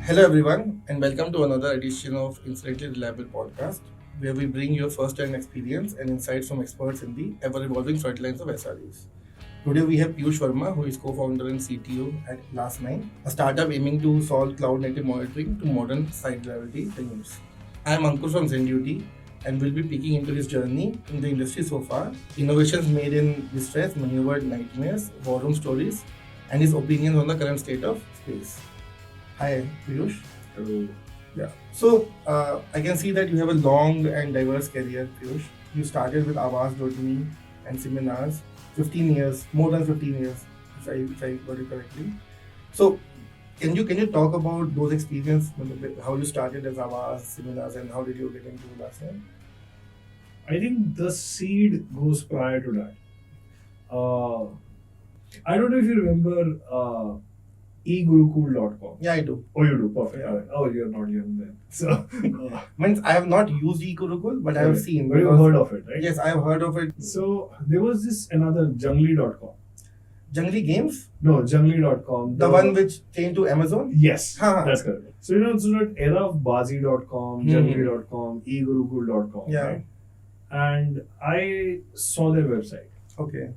Hello, everyone, and welcome to another edition of Incidentally Reliable podcast, where we bring you first-hand experience and insights from experts in the ever-evolving front lines of SREs. Today, we have Piyush Verma, who is co-founder and CTO at Last9, a startup aiming to solve cloud-native monitoring to modern site reliability teams. I am Ankur from Zenduty, and will be peeking into his journey in the industry so far, innovations made in distress, maneuvered nightmares, war room stories, and his opinions on the current state of space. Hi, Piyush. Hello. Yeah. So I can see that you have a long and diverse career, Piyush. You started with Awaaz.me and seminars, 15 years, more than 15 years, if I got it correctly. So can you talk about those experiences, how you started as Awaaz seminars, and how did you get into last time? I think the seed goes prior to that. Uh, I don't know if you remember egurukul.com. Yeah, I do. Oh, you do? Perfect. Yeah. All right. Oh, you're not young then. So, Means I have not used eGurukul, but I have seen. But you've because- heard of it, right? Yes, I have heard of it. So, there was this another jungly.com. Jungly Games, No, jungly.com. the one which changed to Amazon. Yes, Huh. that's correct. So, so that era of bazi.com, jungly.com, egurukul.com. Yeah. Right? And I saw their website. Okay.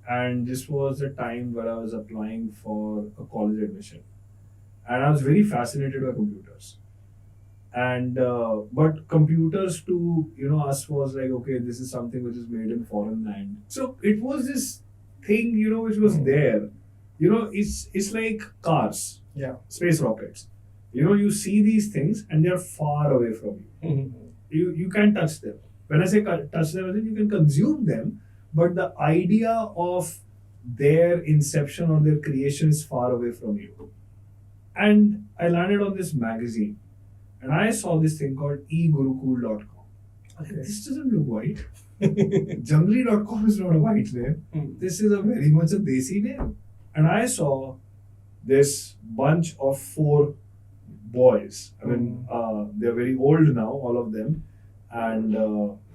And this was the time where I was applying for a college admission, and I was very fascinated by computers. And but computers to us was like, okay, this is something which is made in foreign land. So it was this thing which was there. It's like cars, Yeah. space rockets. You see these things and they are far away from you. Mm-hmm. You can't touch them. When I say touch them, I think you can consume them, but the idea of their inception or their creation is far away from you. And I landed on this magazine and I saw this thing called egurukul.com. Okay. This doesn't look white. Jungly.com is not a white name. Hmm. This is a very much a desi name. And I saw this bunch of four boys. I mean, they're very old now, all of them. And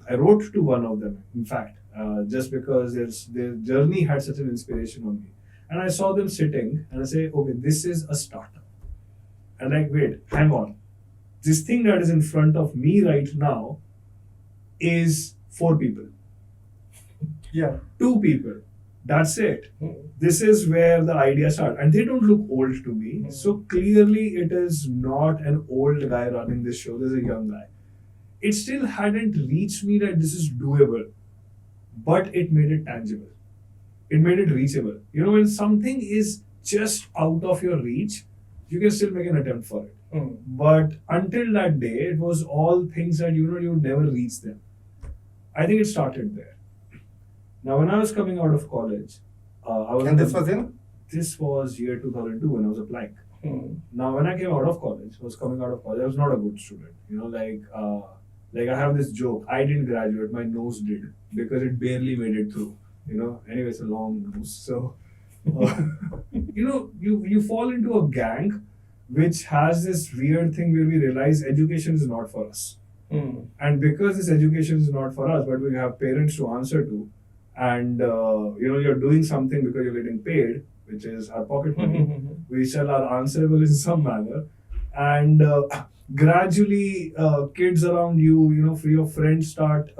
I wrote to one of them, in fact, just because their journey had such an inspiration on me. And I saw them sitting and I say, okay, this is a startup. And like, wait, hang on. This thing that is in front of me right now is four people, Yeah. two people. That's it. Hmm. This is where the idea started. And they don't look old to me. Hmm. So clearly, it is not an old guy running this show. There's a young guy. It still hadn't reached me that this is doable, but it made it tangible. It made it reachable. When something is just out of your reach, you can still make an attempt for it. Hmm. But until that day, it was all things that you would never reach them. I think it started there. Now, when I was coming out of college, I was. And this was in? This was year 2002 when I was applying. Hmm. Now, when I came out of college, I was not a good student. Like I have this joke. I didn't graduate. My nose did because it barely made it through. Anyway, it's a long nose. So, you fall into a gang which has this weird thing where we realize education is not for us. Hmm. And because this education is not for us, but we have parents to answer to, and you're doing something because you're getting paid, which is our pocket money, we shall are answerable in some manner, and gradually kids around you, for your friends start.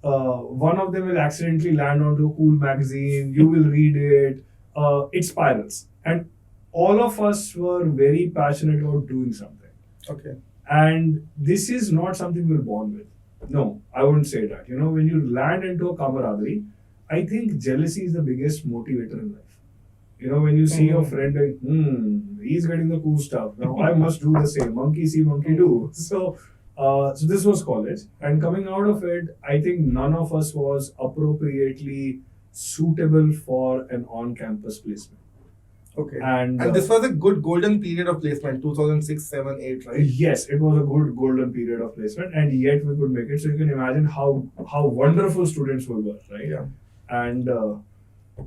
One of them will accidentally land onto a cool magazine. You will read it. It spirals, and all of us were very passionate about doing something. Okay. And this is not something we're born with. No, I wouldn't say that. When you land into a camaraderie, I think jealousy is the biggest motivator in life. When you see your friend like, he's getting the cool stuff. Now I must do the same. Monkey see, monkey do. So this was college. And coming out of it, I think none of us was appropriately suitable for an on-campus placement. Okay. And this was a good golden period of placement, 2006, 7, 8, right? yes, it was a good golden period of placement, and yet we could make it. So you can imagine how wonderful students we were, right? Yeah. And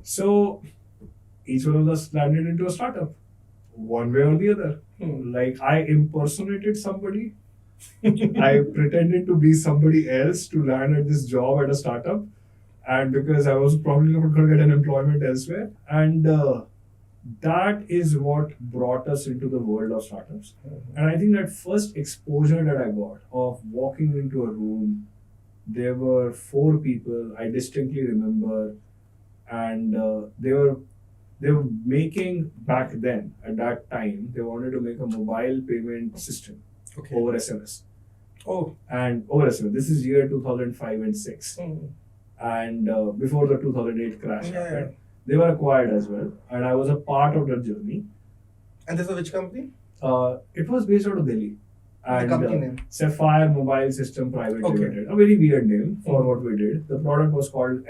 so each one of us landed into a startup, one way or the other. Hmm. Like I impersonated somebody, I pretended to be somebody else to land at this job at a startup, and because I was probably not going to get an employment elsewhere, and that is what brought us into the world of startups. And I think that first exposure that I got of walking into a room, there were four people I distinctly remember, and they were making back then at that time they wanted to make a mobile payment system over SMS. Oh. And over SMS. This is year 2005 and 6, and before the 2008 crash happened. They were acquired as well, and I was a part of that journey. And this is which company? It was based out of Delhi. And the company name? Sapphire Mobile System Private Limited. A very weird name for what we did. The product was called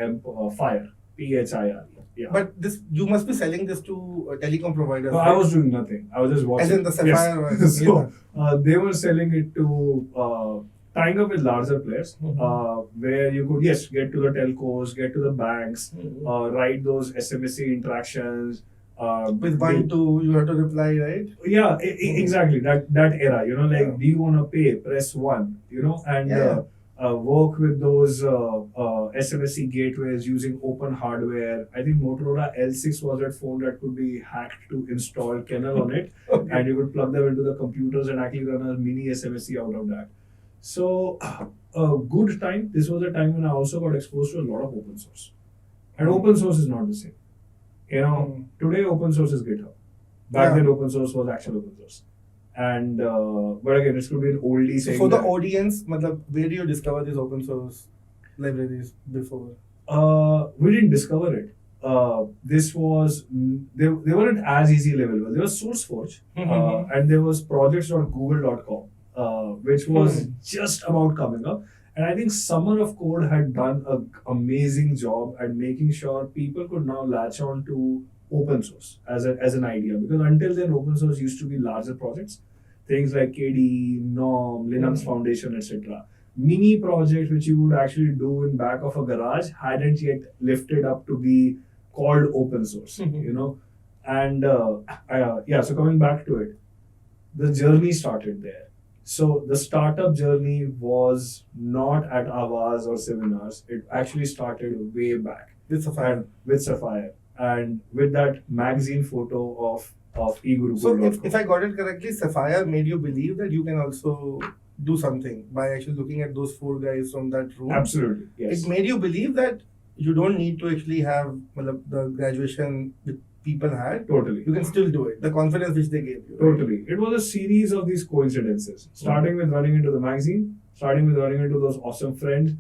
Fire, PHIR. Yeah. But this, you must be selling this to telecom providers. No, right? I was doing nothing. I was just watching. As in the Sapphire one. Yes. So they were selling it to tying up with larger players, where you could get to the telcos, get to the banks, write those SMSC interactions. With 1, 2, you have to reply, right? Yeah, exactly. That era, do you want to pay? Press 1, and work with those SMSC gateways using open hardware. I think Motorola L6 was that phone that could be hacked to install kernel on it, and you could plug them into the computers and actually run a mini SMSC out of that. So, a good time. This was a time when I also got exposed to a lot of open source, and open source is not the same. Today open source is GitHub. Back then open source was actual open source. And but again, this could be an oldie saying. So for the audience, where do you discover these open source libraries before? We didn't discover it. This was they weren't as easily available. There was SourceForge, and there was projects.google.com, which was just about coming up. And I think Summer of Code had done an amazing job at making sure people could now latch on to open source as an idea. Because until then, open source used to be larger projects, things like KDE, GNOME, Linux Foundation, etc. Mini projects which you would actually do in back of a garage hadn't yet lifted up to be called open source, And so coming back to it, the journey started there. So the startup journey was not at Avaz or seminars. It actually started way back with Sapphire. And with that magazine photo of eGuru. So if I got it correctly, Sapphire made you believe that you can also do something by actually looking at those four guys from that room. Absolutely, yes. It made you believe that you don't need to actually have the graduation with people had. Totally. You can still do it. The confidence which they gave you. Totally. It was a series of these coincidences. Starting with running into the magazine, starting with running into those awesome friends,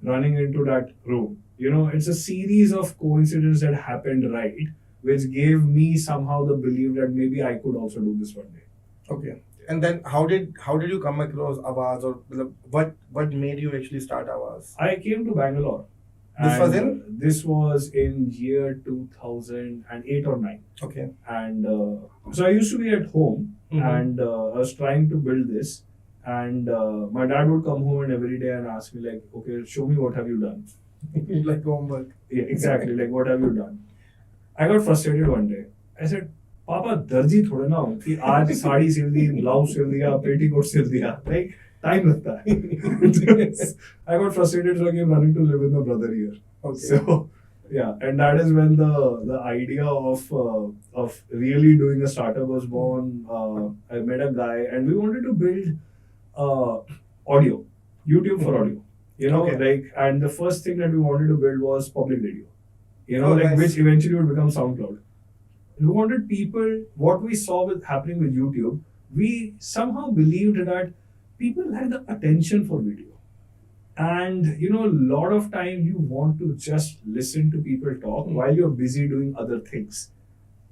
running into that room. It's a series of coincidences that happened right, which gave me somehow the belief that maybe I could also do this one day. Okay. And then how did you come across Avaz, or what made you actually start Avaz? I came to Bangalore. This was in year 2008 or 9. Okay. And so I used to be at home, and I was trying to build this. And my dad would come home and every day and ask me like, okay, show me what have you done. Like homework. Yeah, exactly. Like, what have you done? I got frustrated one day. I said, Papa, darji थोड़े ना हूँ कि आज साड़ी सिल दी, blouse सिल दिया, petticoat सिल दिया. Like, time लगता है. I got frustrated, so I came running to live with my brother here. Okay. So, yeah, and that is when the idea of really doing a startup was born. I met a guy, and we wanted to build audio, YouTube for audio. And the first thing that we wanted to build was public radio. Nice. Which eventually would become SoundCloud. We wanted people, what we saw happening with YouTube, we somehow believed that people had the attention for video. And, a lot of time you want to just listen to people talk while you're busy doing other things.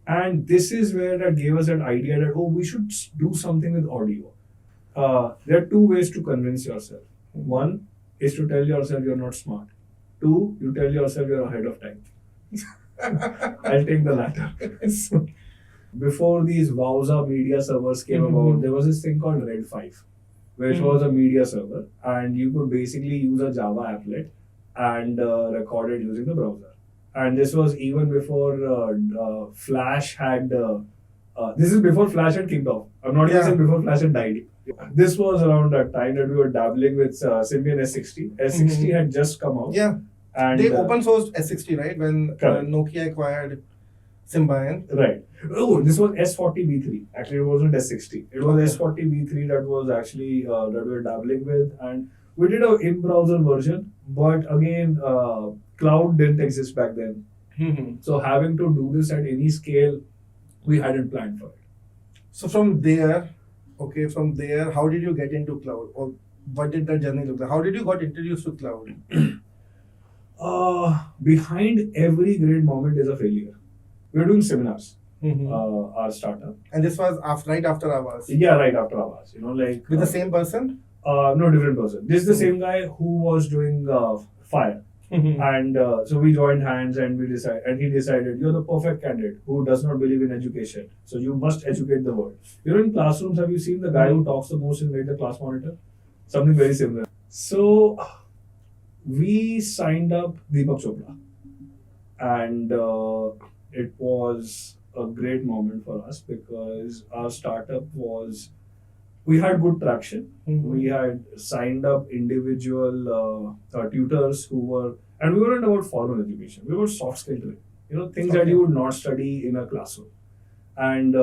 And this is where that gave us that idea that, we should do something with audio. There are two ways to convince yourself. One is to tell yourself you're not smart. Two, you tell yourself you're ahead of time. I'll take the latter. So, before these Wowza media servers came about, there was this thing called Red 5, which was a media server, and you could basically use a Java applet and record it using the browser. And this was even before Flash had. This is before Flash had kicked off. I'm not even saying before Flash had died. This was around that time that we were dabbling with Symbian S60. S60 had just come out. Yeah. And they open sourced S60, right? When Nokia acquired Symbian. Right. Oh, this was S40 V3. Actually, it wasn't S60. It was S40 V3 that was actually that we were dabbling with, and we did a in-browser version. But again, cloud didn't exist back then, so having to do this at any scale, we hadn't planned for it. So from there, how did you get into cloud, or what did that journey look like? How did you got introduced to cloud? Behind every great moment is a failure. We were doing seminars, our startup. And this was right after hours. Yeah, right after hours. Like With the same person? No, different person. This is the same guy who was doing fire. And so we joined hands and he decided, you're the perfect candidate who does not believe in education. So you must educate the world. In classrooms, have you seen the guy who talks the most and made the class monitor? Something very similar. So we signed up Deepak Chopra, and it was a great moment for us because our startup we had good traction. We had signed up individual tutors and we weren't about formal education. We were soft skill training. Things that you would not study in a classroom, and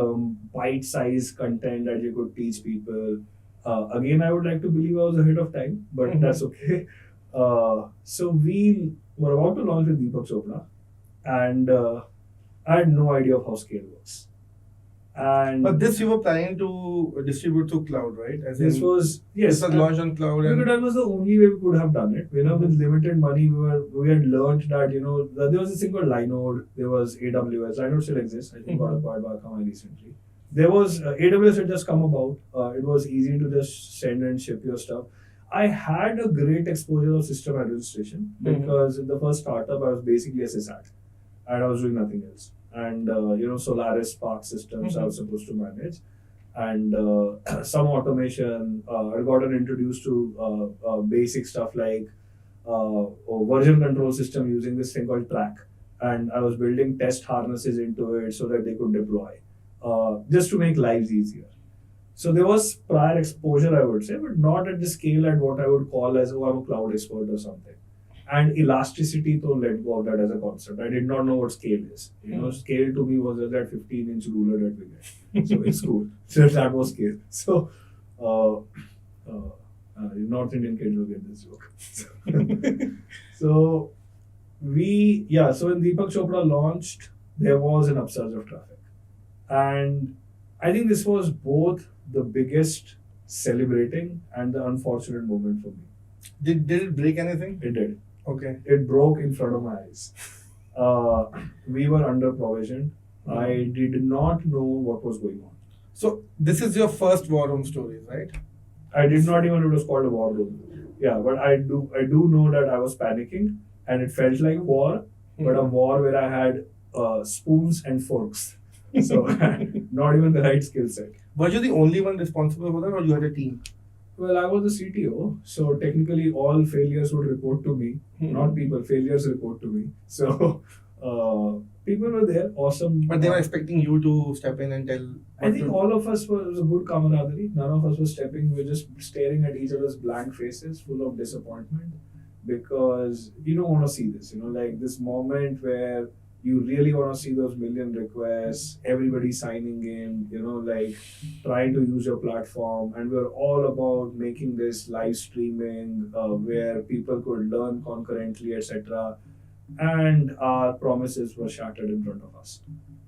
bite-sized content that you could teach people. Again, I would like to believe I was ahead of time, but that's okay. So we were about to launch with Deepak Chopra, and I had no idea of how scale works. But this you were planning to distribute to cloud, right? This was launched on cloud. Because that was the only way we could have done it. With limited money, we had learned that there was this thing called Linode. There was AWS. Linode still exists. I think got acquired by Akamai recently. There was AWS had just come about. It was easy to just send and ship your stuff. I had a great exposure of system administration because in the first startup I was basically a sysad and I was doing nothing else. And Solaris Spark systems I was supposed to manage, and some automation. I got introduced to basic stuff like version control system using this thing called Track, and I was building test harnesses into it so that they could deploy, just to make lives easier. So there was prior exposure, I would say, but not at the scale at what I would call as, I'm a cloud expert or something. And elasticity to let go of that as a concept. I did not know what scale is. Scale to me was that 15-inch ruler that we get. So it's cool. So that was scale. So North Indian kids will get this joke. So when Deepak Chopra launched, there was an upsurge of traffic. And I think this was both the biggest celebrating and the unfortunate moment for me. Did it break anything? It did. Okay. It broke in front of my eyes. We were under provisioned. I did not know what was going on. So this is your first war room story, right? I did not even know it was called a war room. Yeah, but I do know that I was panicking and it felt like war, but a war where I had spoons and forks. So not even the right skill set. Were you the only one responsible for that, or you had a team? Well, I was the CTO, so technically all failures would report to me. Not people, failures report to me. So people were there, awesome. But they were expecting you to step in and tell. I think all of us was a good camaraderie. None of us was stepping. We were just staring at each other's blank faces, full of disappointment, because you don't want to see this. Like this moment where you really want to see those million requests, everybody signing in, like trying to use your platform. And we're all about making this live streaming where people could learn concurrently, etc. And our promises were shattered in front of us.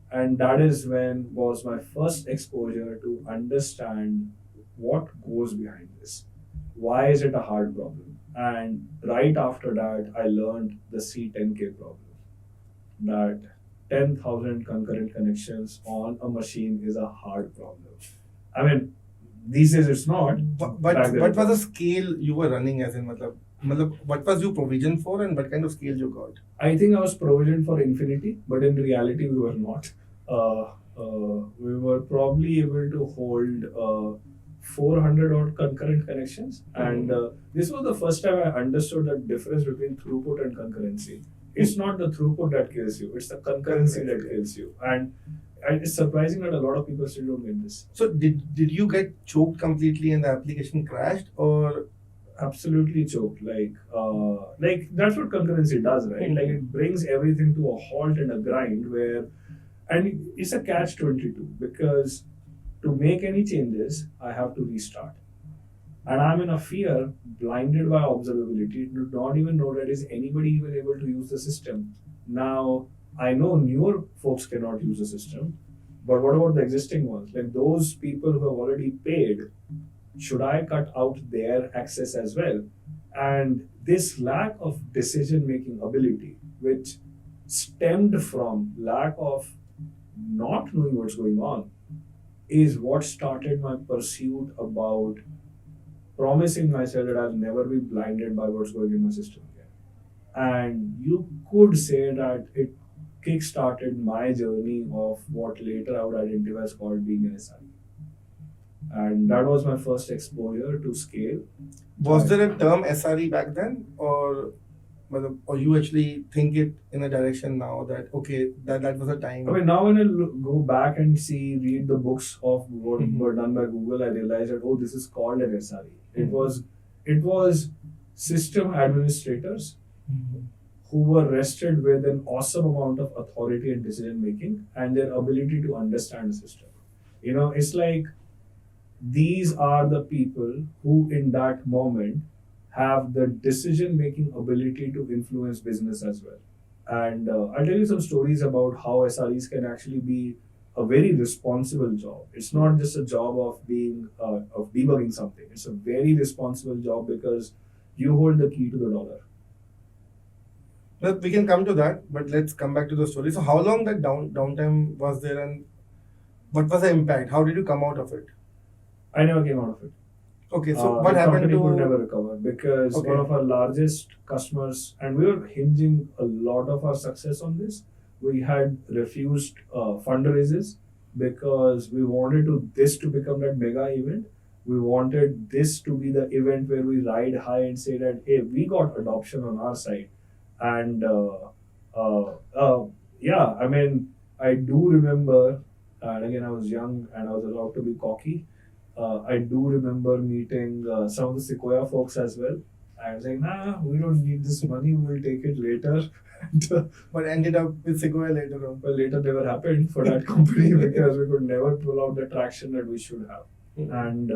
And that is when was my first exposure to understand what goes behind this. Why is it a hard problem? And right after that, I learned the C10K problem. That 10,000 concurrent connections on a machine is a hard problem. I mean, these days it's not. But what was the scale you were running as in? What was you provisioned for and what kind of scale you got? I think I was provisioned for infinity, but in reality we were not. We were probably able to hold 400 odd concurrent connections. And this was the first time I understood the difference between throughput and concurrency. It's not the throughput that kills you, it's the concurrency that kills you. And it's surprising that a lot of people still don't get this. So did you get choked completely and the application crashed, or? Absolutely choked. Like that's what concurrency does, right? Like it brings everything to a halt and a grind where And it's a catch 22 because to make any changes, I have to restart. And I'm in a fear, blinded by observability, to not even know that is anybody even able to use the system. Now, I know newer folks cannot use the system, but what about the existing ones? Like those people who have already paid, should I cut out their access as well? And this lack of decision making ability, which stemmed from lack of not knowing what's going on, is what started my pursuit about promising myself that I'll never be blinded by what's going in my system again. And you could say that it kick-started my journey of what later I would identify as called being an SRE. And that was my first exposure to scale. Was there a term SRE back then, or you actually think it in a direction now that okay, that was a time? I mean, now when I go back and read the books of what were done by Google, I realized that this is called an SRE. It was system administrators who were rested with an awesome amount of authority and decision making and their ability to understand the system. It's like these are the people who in that moment have the decision making ability to influence business as well. And I'll tell you some stories about how SREs can actually be a very responsible job. It's not just a job of being of debugging something. It's a very responsible job because you hold the key to the dollar. Well, we can come to that, but let's come back to the story. So, how long that downtime was there, and what was the impact? How did you come out of it? I never came out of it. Okay, so what happened to? The company to? could never recover because one of our largest customers, and we were hinging a lot of our success on this. We had refused fundraisers because we wanted this to become that mega event. We wanted this to be the event where we ride high and say that hey, we got adoption on our side, and yeah, I mean, I do remember, and again, I was young and I was allowed to be cocky. I do remember meeting some of the Sequoia folks as well. I was like, nah, we don't need this money, we'll take it later. But ended up with Sequoia later on. Well, later never happened for that company because we could never pull out the traction that we should have. Mm-hmm. And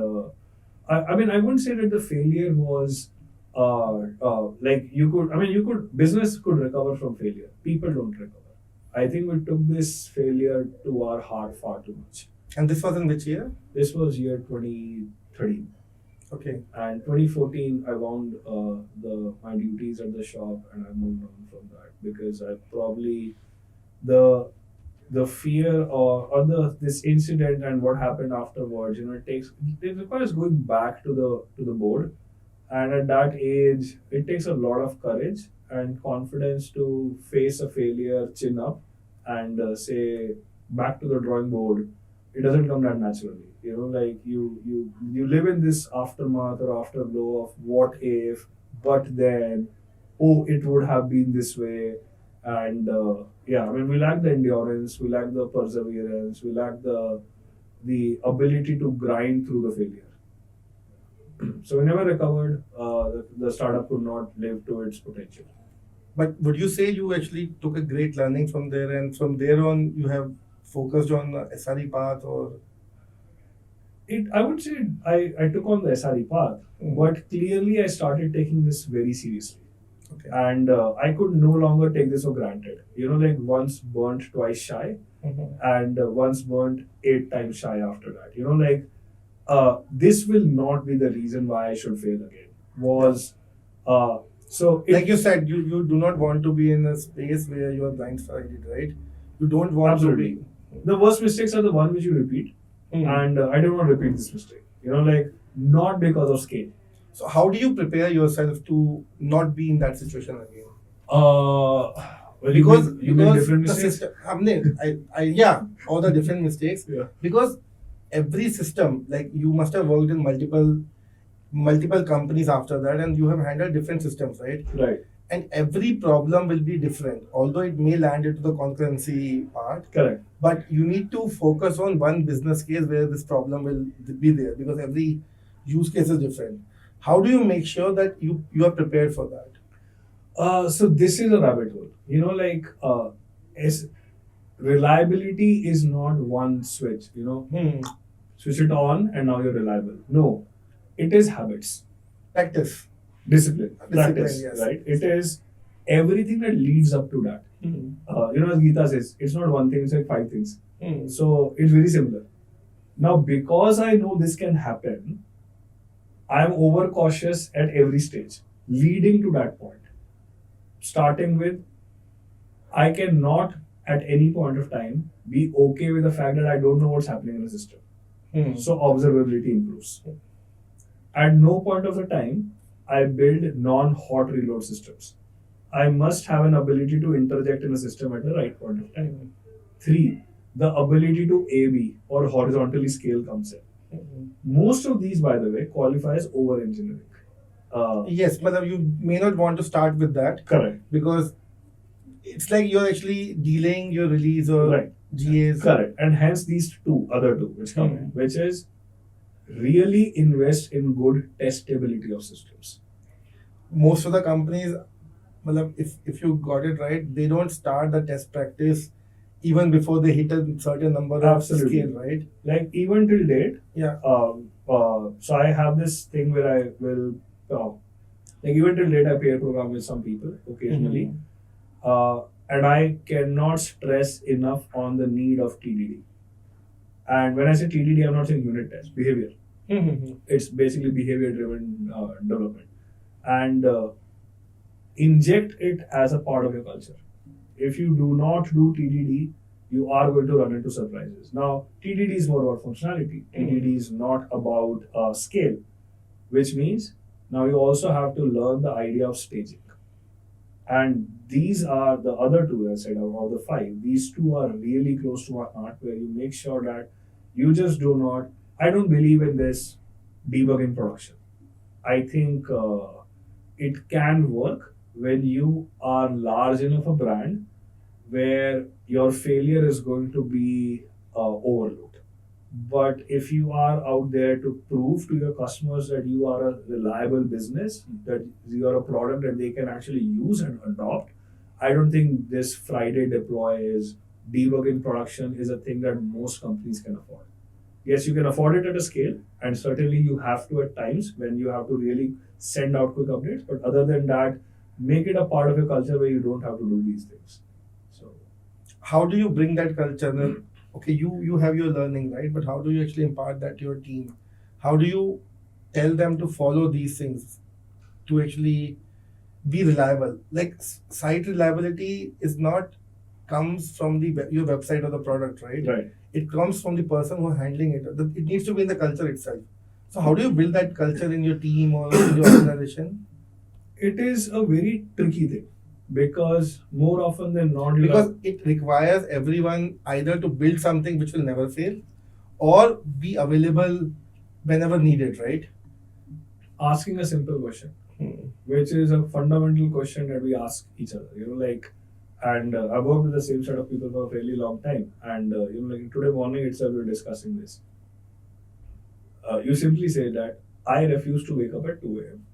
I mean, I wouldn't say that the failure was business could recover from failure. People don't recover. I think we took this failure to our heart far too much. And this was in which year? This was year 2013. Okay. And 2014, I wound my duties at the shop and I moved on from that because I probably the fear or this incident and what happened afterwards, it requires going back to the board. And at that age, it takes a lot of courage and confidence to face a failure, chin up, and say back to the drawing board. It doesn't come that naturally. Like you live in this aftermath or afterglow of what if, but then, it would have been this way. And we lack the endurance, we lack the perseverance, we lack the ability to grind through the failure. So we never recovered. The startup could not live to its potential. But would you say you actually took a great learning from there, and from there on you have focused on the SRE path, or? I would say I took on the SRE path, but clearly I started taking this very seriously. Okay. And I could no longer take this for granted. Like once burnt, twice shy, and once burnt 8 times shy after that. This will not be the reason why I should fail again. Like you said, you do not want to be in a space where you are blindsided, right? You don't want absolutely. To be. The worst mistakes are the one which you repeat, and I don't want to repeat this mistake. Not because of scale. So how do you prepare yourself to not be in that situation again? Because different the mistakes? system, all the different mistakes. Yeah. Because every system, like you must have worked in multiple companies after that, and you have handled different systems, right? Right. And every problem will be different, although it may land into the concurrency part. Correct. But you need to focus on one business case where this problem will be there, because every use case is different. How do you make sure that you are prepared for that? So this is a rabbit hole. reliability is not one switch, switch it on and now you're reliable. No, it is habits, Practice. discipline, Discipline, practice, yes. right? It is everything that leads up to that. As Gita says, it's not one thing, it's like 5 things. So it's very similar. Now, because I know this can happen, I'm overcautious at every stage, leading to that point. Starting with, I cannot at any point of time be okay with the fact that I don't know what's happening in the system. So observability improves. At no point of the time, I build non-hot reload systems. I must have an ability to interject in a system at the right point of time. 3, the ability to A/B or horizontally scale comes in. Most of these, by the way, qualify as over-engineering. Yes, but you may not want to start with that Correct. because it's like you're actually delaying your release or Right. GAs. Correct. And hence these other two which come in, which is really invest in good testability of systems. Most of the companies, if you got it right, they don't start the test practice even before they hit a certain number of Absolutely. scale, right? Like even till date, Yeah. so I have this thing where I will, like even till date, I pair program with some people occasionally, and I cannot stress enough on the need of TDD. And when I say TDD, I'm not saying unit test, behavior. It's basically behavior-driven development, and inject it as a part of your culture. If you do not do TDD, you are going to run into surprises. Now, TDD is more about functionality. TDD is not about scale, which means now you also have to learn the idea of staging. And these are the other two, as I said, of the 5. These 2 are really close to my heart, where you make sure that you just do not. I don't believe in this debug in production. I think it can work when you are large enough a brand where your failure is going to be overlooked. But if you are out there to prove to your customers that you are a reliable business, that you are a product that they can actually use and adopt, I don't think this Friday deploy is debug in production is a thing that most companies can afford. Yes, you can afford it at a scale, and certainly you have to at times when you have to really send out quick updates. But other than that, make it a part of your culture where you don't have to do these things. So, how do you bring that culture? Okay, you have your learning, right? But how do you actually impart that to your team? How do you tell them to follow these things to actually be reliable? Like site reliability is not comes from your website or the product, right? right. It comes from the person who is handling it. It needs to be in the culture itself. So how do you build that culture in your team or in your organization? It is a very tricky thing because more often than not, Because it requires everyone either to build something which will never fail or be available whenever needed, right? asking a simple question, which is a fundamental question that we ask each other. And I've worked with the same set of people for a fairly long time. And like today morning itself, we were discussing this. You simply say that I refuse to wake up at 2 a.m.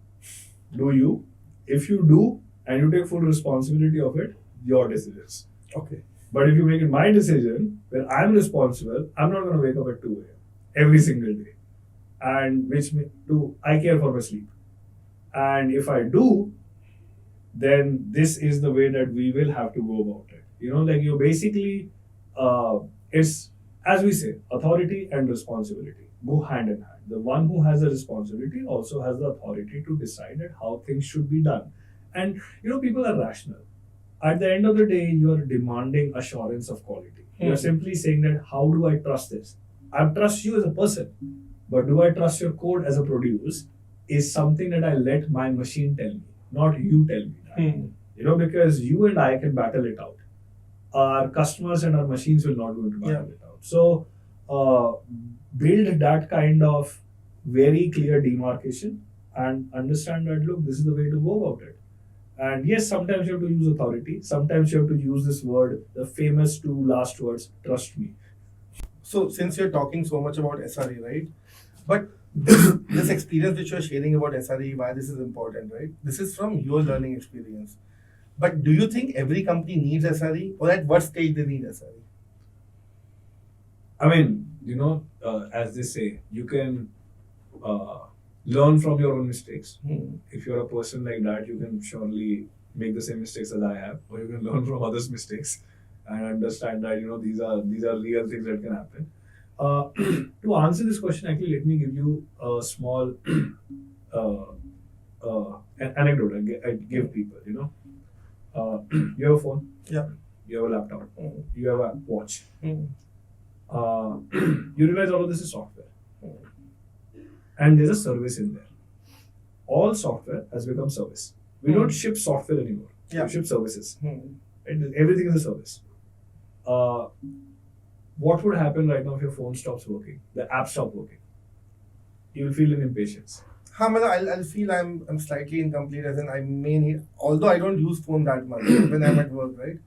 Do you? If you do, and you take full responsibility of it, your decisions. Okay. But if you make it my decision, where I'm responsible, I'm not going to wake up at 2 a.m. every single day. And I care for my sleep. And if I do, then this is the way that we will have to go about it. You basically, it's, as we say, authority and responsibility go hand in hand. The one who has the responsibility also has the authority to decide how things should be done. And, people are rational. At the end of the day, you are demanding assurance of quality. You're simply saying that, how do I trust this? I trust you as a person, but do I trust your code as a produce is something that I let my machine tell me, not you tell me that. Because you and I can battle it out. Our customers and our machines will not going to battle it out. So, build that kind of very clear demarcation and understand that, look, this is the way to go about it. And yes, sometimes you have to use authority. Sometimes you have to use this word, the famous 2 last words, trust me. So since you're talking so much about SRE, right? But this experience which you're sharing about SRE, why this is important, right? This is from your learning experience. But do you think every company needs SRE, or at what stage they need SRE? I mean, as they say, you can uh, learn from your own mistakes. If you're a person like that, you can surely make the same mistakes as I have, or you can learn from others' mistakes and understand that these are real things that can happen. To answer this question, actually, let me give you a small uh, an anecdote I give people. You have a phone, Yeah. you have a laptop, Mm. you have a watch. Mm. You realize all of this is software, and there's a service in there. All software has become service. We don't ship software anymore. Yeah. We ship services. Mm. Everything is a service. Uh, what would happen right now if your phone stops working? The app stops working. You will feel an impatience. I'll feel I'm slightly incomplete, as in I may need, although I don't use phone that much when I'm at work, right?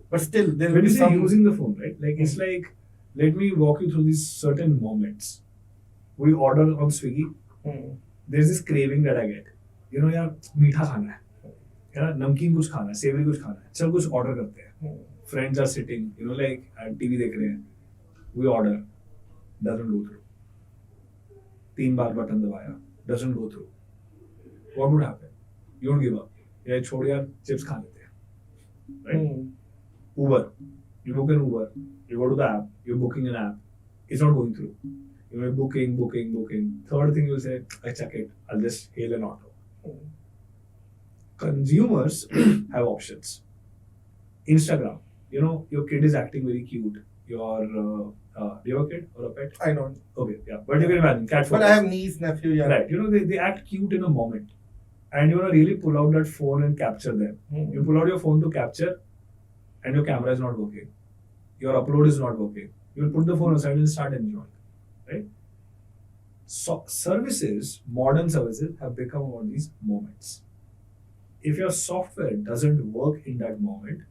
But still, there will When be you say some. using the phone, right? Like it's like, let me walk you through these certain moments. We order on Swiggy. Mm. There's this craving that I get. यार मीठा खाना है, यार नमकीन कुछ खाना है, सेवरी कुछ खाना है, चल कुछ ऑर्डर करते हैं. Friends are sitting, like TV देख रहे हैं. We order, doesn't go through. 3 bar button दबाया, doesn't go through. What would happen? You don't give up. यार छोड़ यार, चिप्स खा लेते हैं. Right? Uber. You book an Uber. You go to the app. You're booking an app. It's not going through. You're booking. Third thing you say, I check it. I'll just hail an auto. Consumers have options. Instagram. Your kid is acting very cute. Do you have a kid or a pet? I don't. Okay, yeah. But you can imagine cat But photos. I have niece, nephew, yeah. Right. They act cute in a moment. And you want to really pull out that phone and capture them. You pull out your phone to capture, and your camera is not working. Your upload is not working. You'll put the phone aside and start enjoying. Right? So services, modern services, have become one of these moments. If your software doesn't work in that moment,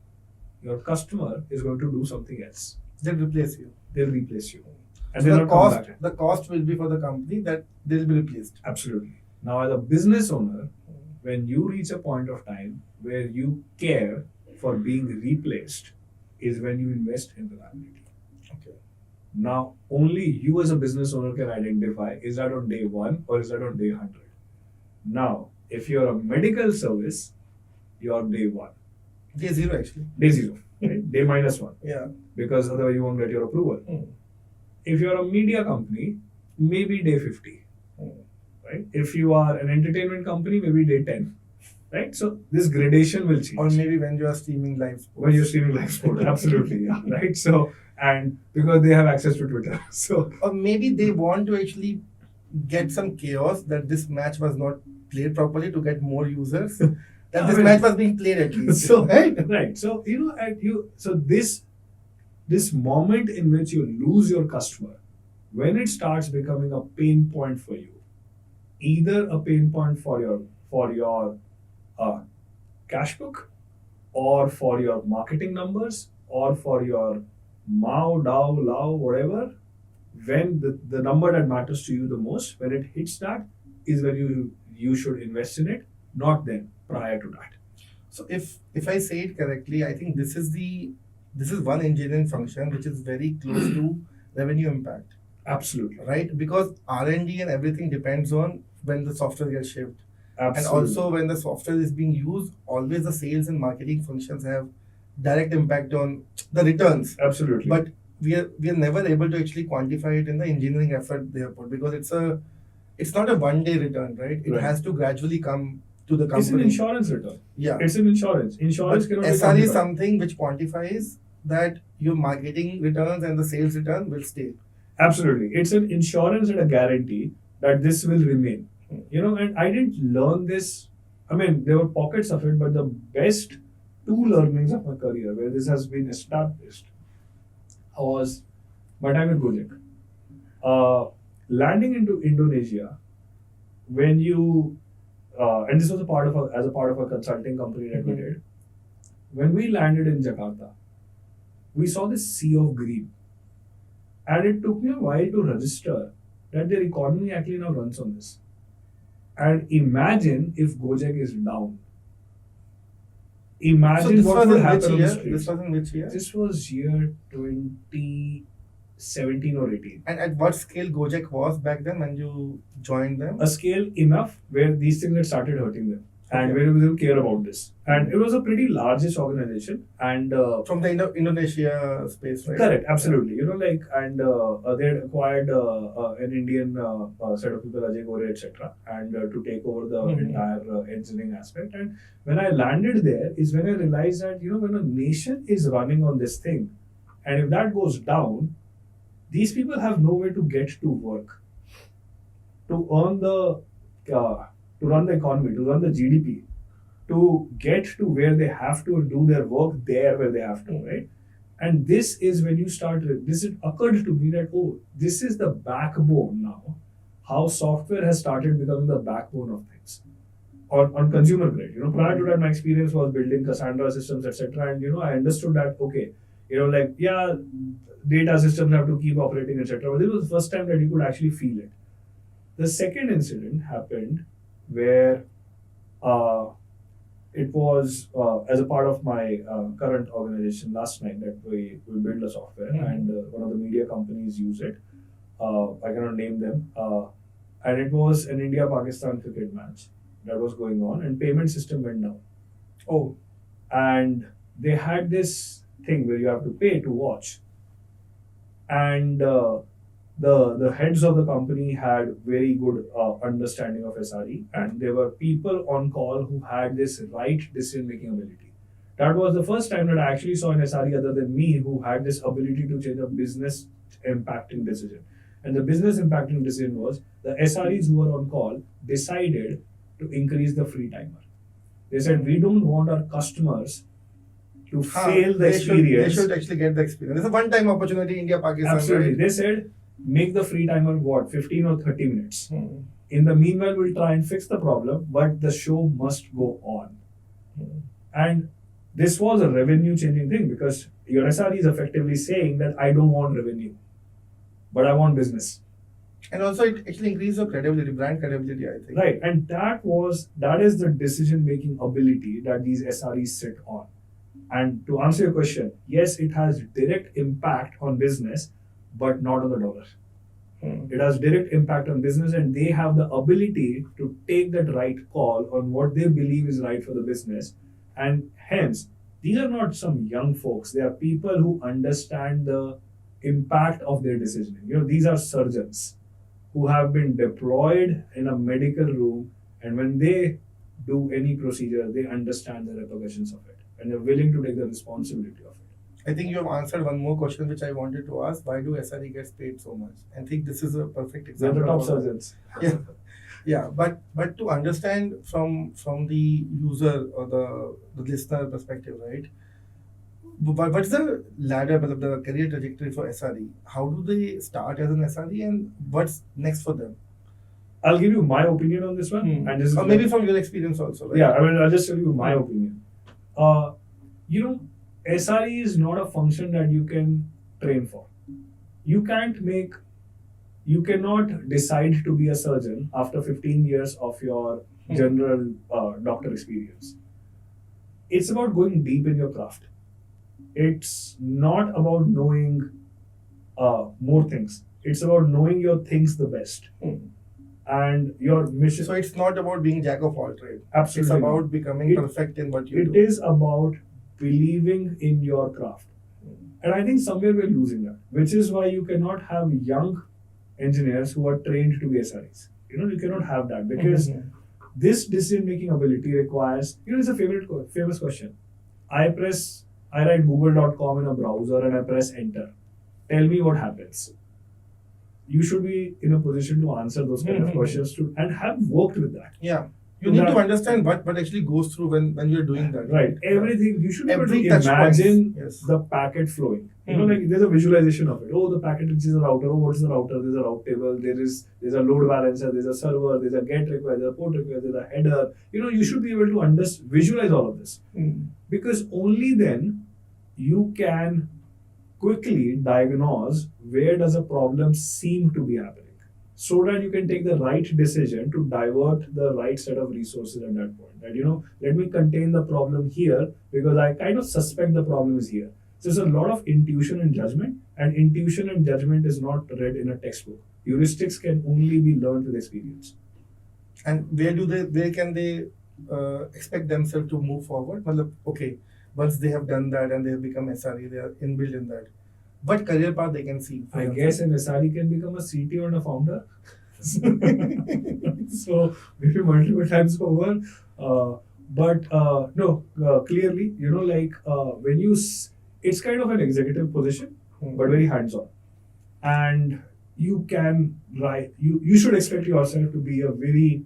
your customer is going to do something else. They'll replace you. They'll replace you. And So they'll the not come back. the cost will be for the company that they'll be replaced. Absolutely. Now, as a business owner, when you reach a point of time where you care for being replaced, is when you invest in reliability. Okay. Now, only you as a business owner can identify, is that on day 1 or is that on day 100? Now, if you're a medical service, you're day 1. Day 0 actually. Day 0. Right? Day -1. Yeah. Because otherwise you won't get your approval. If you're a media company, maybe day 50. Right? If you are an entertainment company, maybe day 10. Right? So this gradation will change. Or maybe when you are streaming live sports. When you're streaming live sport, absolutely, yeah. Right? So, and because they have access to Twitter. So, Or maybe they want to actually get some chaos that this match was not played properly to get more users. That this match was being played at least. so right? right. So, so this moment in which you lose your customer, when it starts becoming a pain point for you, either a pain point for your cash book, or for your marketing numbers, or for your MAU, DAO, LAO, whatever, when the number that matters to you the most, when it hits that, is when you should invest in it, not then, prior to that. So if I say it correctly, I think this is one engineering function which is very close to revenue impact. Absolutely. Right? Because R&D and everything depends on when the software gets shipped. Absolutely. And also when the software is being used, always the sales and marketing functions have direct impact on the returns. Absolutely. But we are never able to actually quantify it in the engineering effort they have put, because it's not a one-day return, right? It Right. has to gradually come to the company. It's an insurance return. Yeah. It's an insurance. Insurance But cannot be SRE is quantified. something which quantifies that your marketing returns and the sales return will stay. Absolutely. It's an insurance and a guarantee that this will remain. And I didn't learn this. I mean, there were pockets of it, but the best 2 learnings of my career where this has been established was my time at Gojek. Landing into Indonesia, when you, and this was as a part of a consulting company that we did, when we landed in Jakarta, we saw this sea of green. And it took me a while to register that their economy actually now runs on this. And imagine if Gojek is down. Imagine So this what was would in happen which on the year? streets. This was in which year? This was year 2016. 17 or 18. And at what scale Gojek was back then when you joined them? A scale enough where these things had started hurting them. And Okay. where they care about this. And it was a pretty largest organization. And From the Indonesia space, right? correct, absolutely. They had acquired an Indian set of people, Ajay Gore, etc., and to take over the entire engineering aspect. And when I landed there, is when I realized that when a nation is running on this thing, and if that goes down, these people have nowhere to get to work, to earn to run the economy, to run the GDP, to get to where they have to do their work there where they have to, right? And this is when you start, it occurred to me that, this is the backbone now, how software has started becoming the backbone of things on consumer grade. Prior to that, my experience was building Cassandra systems, etc. And, I understood that, data systems have to keep operating, etc. But this was the first time that you could actually feel it. The second incident happened where it was as a part of my current organization, Last9, that we build a software, and one of the media companies use it. I cannot name them. And it was an India-Pakistan cricket match that was going on, and payment system went down. Oh. And they had this thing where you have to pay to watch. And the heads of the company had very good understanding of SRE, and there were people on call who had this right decision-making ability. That was the first time that I actually saw an SRE other than me who had this ability to change a business impacting decision. And the business impacting decision was the SREs who were on call decided to increase the free timer. They said, we don't want our customers to fail the experience. They should actually get the experience. It's a one-time opportunity, India, Pakistan. Absolutely. Right? They said, make the free timer 15 or 30 minutes. In the meanwhile, we'll try and fix the problem, but the show must go on. And this was a revenue changing thing because your SRE is effectively saying that I don't want revenue, but I want business. And also it actually increases your credibility, brand credibility, I think. Right. And that is the decision making ability that these SREs sit on. And to answer your question, yes, it has direct impact on business, but not on the dollar. It has direct impact on business, and they have the ability to take that right call on what they believe is right for the business. And hence, these are not some young folks. They are people who understand the impact of their decisioning. These are surgeons who have been deployed in a medical room, and when they do any procedure, they understand the repercussions of it, and they're willing to take the responsibility of it. I think you have answered one more question which I wanted to ask. Why do SRE gets paid so much? I think this is a perfect example. They're the top surgeons. Yeah. But to understand from the user or the listener perspective, right? What's the ladder, the career trajectory for SRE? How do they start as an SRE, and what's next for them? I'll give you my opinion on this one, and this is maybe from your experience also. Right? Yeah, I'll just tell you my opinion. SRE is not a function that you can train for. You cannot decide to be a surgeon after 15 years of your general doctor experience. It's about going deep in your craft. It's not about knowing more things. It's about knowing your things the best. And your mission. So it's not about being jack of all trades. Absolutely. It's about becoming perfect in what you do. It is about believing in your craft. And I think somewhere we're losing that, which is why you cannot have young engineers who are trained to be SREs. You cannot have that because this decision-making ability requires, it's a famous question. I write google.com in a browser and I press enter. Tell me what happens. You should be in a position to answer those kind of questions and have worked with that. Yeah. You need to understand what actually goes through when you're doing that. Right. Everything. You should be able to imagine the packet flowing. There's a visualization of it. The packet reaches a router. What's the router? There's a route table. There's a load balancer. There's a server. There's a get request. There's a port request. There's a header. You should be able to visualize all of this. Because only then you can quickly diagnose where does a problem seem to be happening, so that you can take the right decision to divert the right set of resources at that point. That, let me contain the problem here because I kind of suspect the problem is here. So there's a lot of intuition and judgment, And intuition and judgment is not read in a textbook. Heuristics can only be learned with experience. And where can they expect themselves to move forward? Matlab, okay, once they have done that and they have become SRE, they are inbuilt in that. What career path they can see? I guess an SRE can become a CTO and a founder. So maybe multiple times over. Clearly, when it's kind of an executive position, but very hands-on. And you can write, you should expect yourself to be a very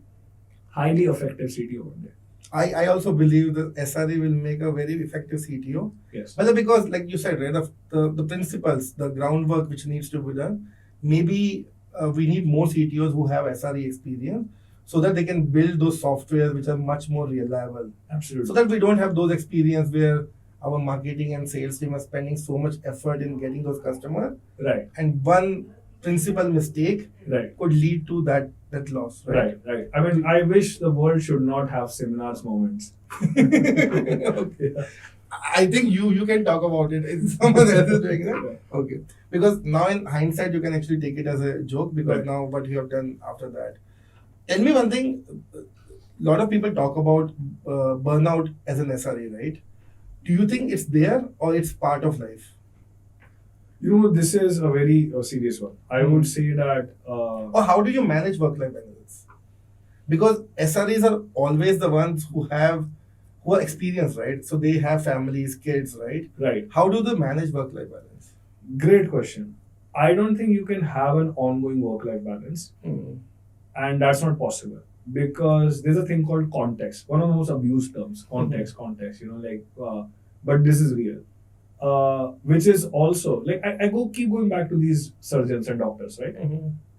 highly effective CTO one day. I also believe the SRE will make a very effective CTO. Yes. But because, like you said, right, the principles, the groundwork which needs to be done, maybe we need more CTOs who have SRE experience so that they can build those softwares which are much more reliable. Absolutely. So that we don't have those experience where our marketing and sales team are spending so much effort in getting those customers. Right. And one principal mistake could lead to that loss. Right. I mean, I wish the world should not have seminars moments. Okay. I think you can talk about it. It's someone else is doing that. Okay. Because now in hindsight, you can actually take it as a joke because now what you have done after that. Tell me one thing. A lot of people talk about burnout as an SRE, right? Do you think it's there or it's part of life? This is a very serious one. I would say that. Or how do you manage work-life balance? Because SREs are always the ones who are experienced, right? So they have families, kids, right? Right. How do they manage work-life balance? Great question. I don't think you can have an ongoing work-life balance, and that's not possible because there's a thing called context. One of the most abused terms, context. But this is real. Which is also like I keep going back to these surgeons and doctors, right?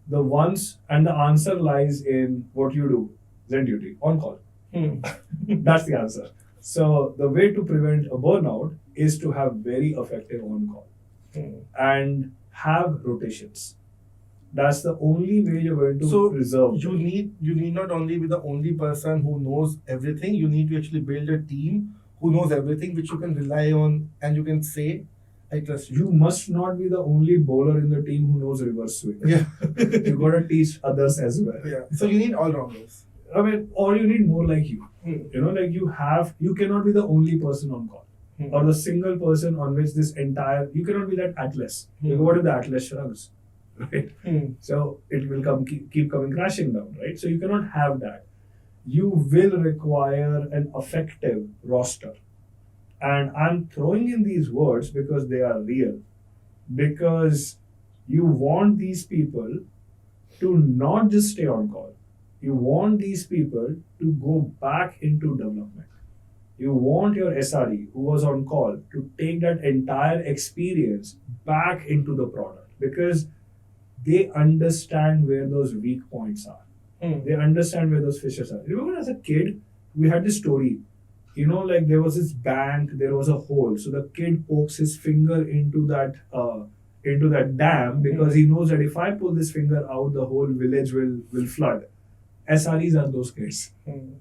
The ones and the answer lies in what you do, Zenduty, on call. That's the answer. So the way to prevent a burnout is to have very effective on call and have rotations. That's the only way you're going to preserve. You need not only be the only person who knows everything. You need to actually build a team who knows everything, which you can rely on, and you can say, "I trust you." You must not be the only bowler in the team who knows reverse swing. Yeah, you gotta teach others as well. Yeah, so you need all rounders. I mean, or you need more like you. You cannot be the only person on call. Or the single person on which you cannot be that Atlas. What if the Atlas shrugs? Right? So it will keep coming crashing down, right? So you cannot have that. You will require an effective roster. And I'm throwing in these words because they are real. Because you want these people to not just stay on call. You want these people to go back into development. You want your SRE who was on call to take that entire experience back into the product because they understand where those weak points are. They understand where those fissures are. Remember as a kid, we had this story. There was this bank, there was a hole. So the kid pokes his finger into that dam because he knows that if I pull this finger out, the whole village will flood. SREs are those kids.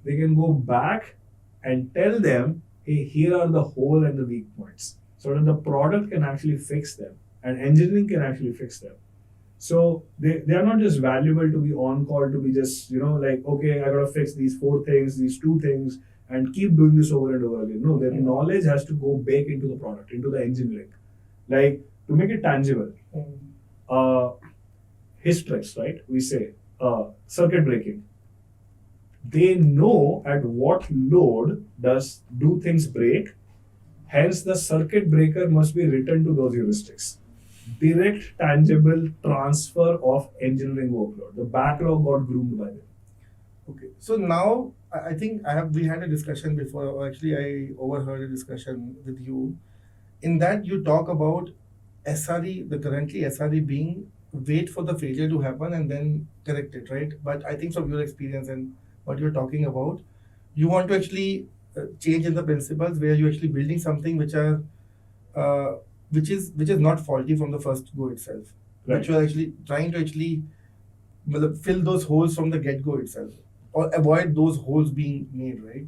They can go back and tell them, hey, here are the hole and the weak points. So that the product can actually fix them and engineering can actually fix them. So they are not just valuable to be on call, to be just, okay, I gotta fix these 4 things, these 2 things, and keep doing this over and over again. No, their knowledge has to go back into the product, into the engineering. Like, to make it tangible, hysterex, right? We say, circuit breaking. They know at what load do things break, hence the circuit breaker must be written to those heuristics. Direct, tangible transfer of engineering workload. The backlog got groomed by them. Okay, so now I think we had a discussion before, or actually I overheard a discussion with you. In that you talk about the currently SRE being wait for the failure to happen and then correct it, right? But I think from your experience and what you're talking about, you want to actually change in the principles where you're actually building something which is not faulty from the first go itself. Right. But you're actually trying to fill those holes from the get-go itself or avoid those holes being made, right?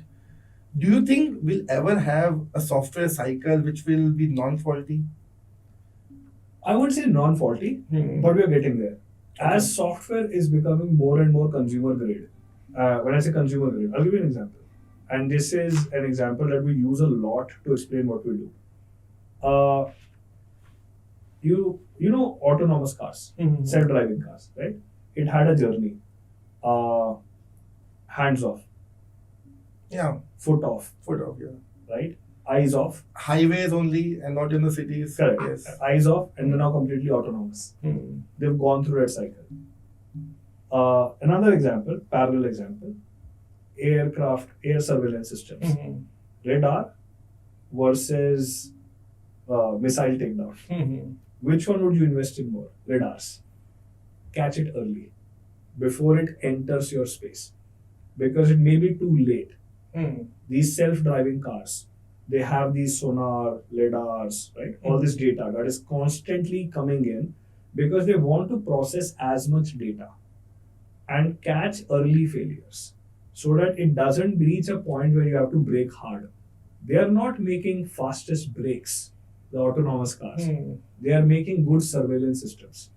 Do you think we'll ever have a software cycle which will be non-faulty? I wouldn't say non-faulty, but we're getting there. As software is becoming more and more consumer grade, when I say consumer grade, I'll give you an example. And this is an example that we use a lot to explain what we do. You know autonomous cars, self-driving cars, right? It had a journey. Hands off, Yeah, foot off, yeah. right? Eyes off. Highways only and not in the cities. Correct. Yes. Eyes off, and they're now completely autonomous. They've gone through that cycle. Another example, parallel example, aircraft, air surveillance systems. Radar versus missile takedown. Which one would you invest in more? Radars. Catch it early, before it enters your space. Because it may be too late. These self-driving cars, they have these sonar, lidars, right? All this data that is constantly coming in because they want to process as much data and catch early failures so that it doesn't reach a point where you have to brake hard. They are not making fastest brakes, the autonomous cars. They are making good surveillance systems.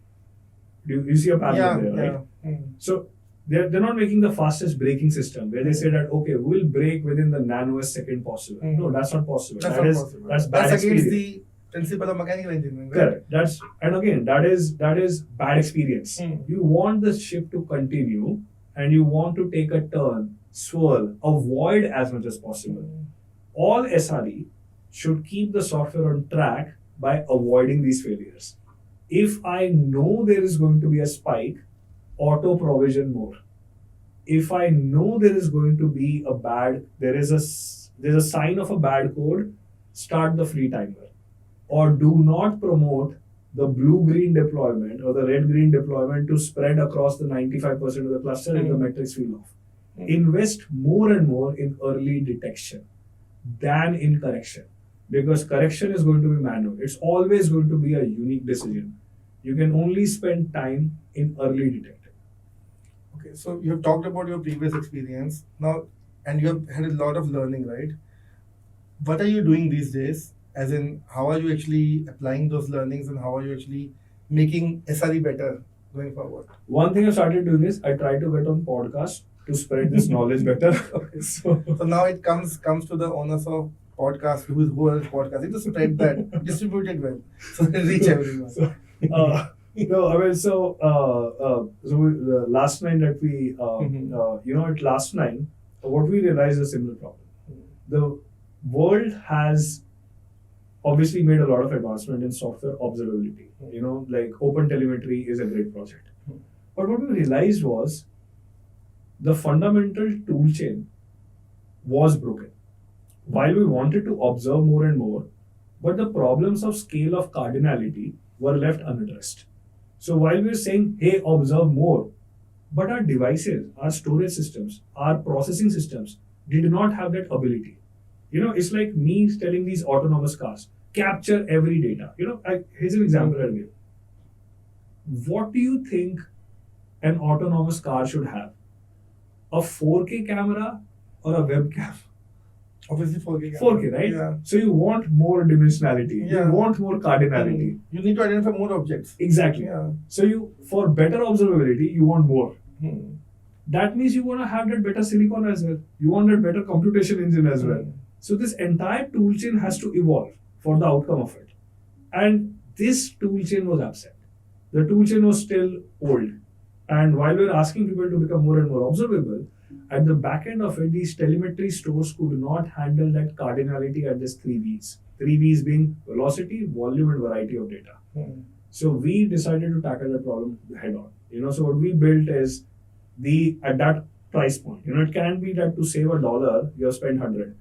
You see a pattern there, right? So they're not making the fastest braking system where they say that, okay, we'll brake within the nanoest second possible. No, that's not possible. That's That not is- possible. That's bad That's against experience. the principle of mechanical engineering. Right? Correct. That is bad experience. You want the ship to continue and you want to take a turn, swirl, avoid as much as possible. All SRE should keep the software on track by avoiding these failures. If I know there is going to be a spike, auto provision more. If I know there is going to be there's a sign of a bad code, start the free timer. Or do not promote the blue-green deployment or the red-green deployment to spread across the 95% of the cluster if the metrics feel off. Invest more and more in early detection than in correction. Because correction is going to be manual. It's always going to be a unique decision. You can only spend time in early detecting. Okay, so you've talked about your previous experience now, and you have had a lot of learning, right? What are you doing these days? As in, how are you actually applying those learnings, and how are you actually making SRE better going forward? One thing I started doing is I try to get on podcasts to spread this knowledge better. So So now it comes to the owners of podcast who are podcasting to spread that, distribute it well, so they reach everyone. No, I mean, so the Last9 that we, at Last9, what we realized is a similar problem. The world has obviously made a lot of advancement in software observability. Like OpenTelemetry is a great project. But what we realized was the fundamental toolchain was broken. While we wanted to observe more and more, but the problems of scale of cardinality were left unaddressed. So while we're saying, hey, observe more, but our devices, our storage systems, our processing systems did not have that ability. It's like me telling these autonomous cars, capture every data. Here's an example I'll give. What do you think an autonomous car should have? A 4K camera or a webcam? Obviously 4K. 4K, right? Yeah. So you want more dimensionality. Yeah. You want more cardinality. You need to identify more objects. Exactly. Yeah. So for better observability, you want more. That means you want to have that better silicon as well. You want that better computation engine as well. So this entire toolchain has to evolve for the outcome of it. And this toolchain was absent. The toolchain was still old. And while we were asking people to become more and more observable, at the back end of it, these telemetry stores could not handle that cardinality at this 3 Vs. 3 Vs being velocity, volume, and variety of data. So we decided to tackle that problem head on. So what we built is at that price point. It can be that to save $1, you have spent 100.